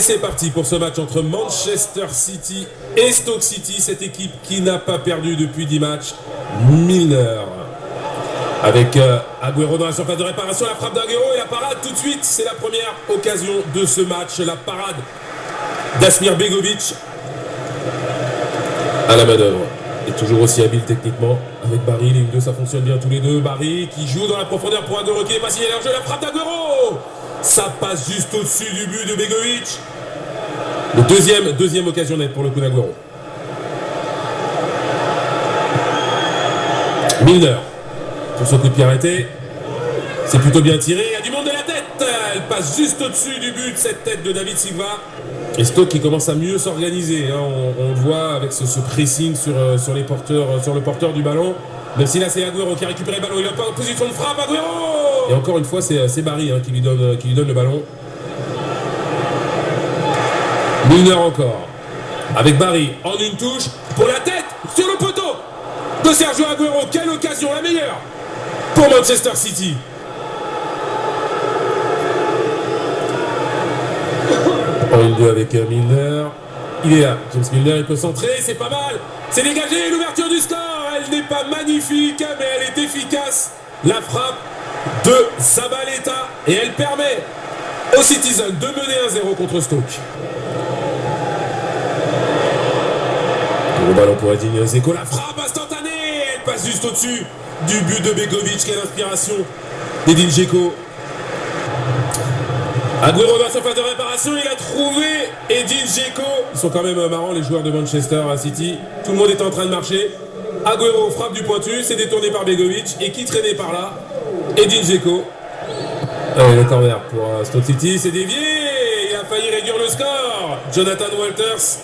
c'est parti pour ce match entre Manchester City et Stoke City, cette équipe qui n'a pas perdu depuis 10 matchs. Milner avec Agüero dans la surface de réparation, la frappe d'Agüero et la parade tout de suite. C'est la première occasion de ce match, la parade d'Asmir Begovic à la manœuvre. Et toujours aussi habile techniquement avec Barry, ligne 2, ça fonctionne bien tous les deux. Barry qui joue dans la profondeur pour Agüero qui est pas signé leur jeu, la frappe d'Agüero, ça passe juste au-dessus du but de Begovic. Le deuxième occasion nette pour le coup d'Agüero. Milner pour son coup de pied arrêté, c'est plutôt bien tiré, il y a du monde de la tête, elle passe juste au-dessus du but, cette tête de David Silva. Et Stoke qui commence à mieux s'organiser, hein. On le voit avec ce pressing sur le porteur du ballon. Même si là c'est Agüero qui a récupéré le ballon, il est pas en position de frappe, Agüero. Et encore une fois c'est Barry hein, qui lui donne le ballon. Milner encore, avec Barry en une touche, pour la tête, sur le poteau de Sergio Agüero. Quelle occasion, la meilleure pour Manchester City. En 1-2 avec Milner, il est là, James Milner, il peut centrer, c'est pas mal, c'est dégagé, l'ouverture du score, elle n'est pas magnifique, mais elle est efficace, la frappe de Zabaleta, et elle permet aux Citizens de mener 1-0 contre Stoke. Le ballon pour Edin Dzeko, la frappe instantanée, elle passe juste au-dessus du but de Begovic, quelle inspiration d'Edin Dzeko. Agüero dans la surface de réparation, il a trouvé Edin Dzeko. Ils sont quand même marrants les joueurs de Manchester City. Tout le monde est en train de marcher. Agüero frappe du pointu, c'est détourné par Begovic. Et qui traînait par là? Edin Dzeko. Allez, le corner pour Stoke City, c'est dévié. Il a failli réduire le score. Jonathan Walters,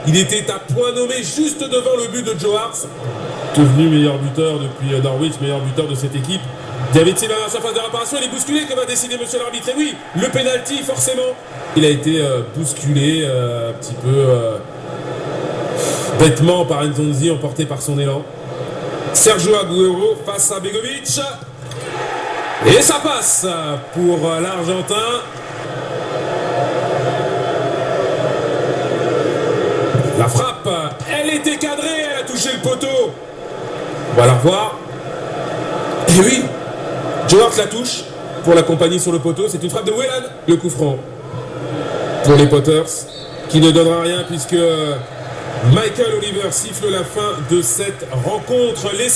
il était à point nommé juste devant le but de Joe Hart, devenu meilleur buteur depuis Norwich, meilleur buteur de cette équipe. David Silva dans la surface de réparation, il est bousculé comme a décidé monsieur l'arbitre. Et oui, le penalty forcément. Il a été bousculé un petit peu bêtement par Nzonzi, emporté par son élan. Sergio Agüero face à Begovic. Et ça passe pour l'Argentin. La frappe, elle était cadrée, elle a touché le poteau. On va la revoir. Et oui, Joe Hart la touche pour l'accompagner sur le poteau. C'est une frappe de Whelan, le coup franc pour les Potters, qui ne donnera rien puisque Michael Oliver siffle la fin de cette rencontre.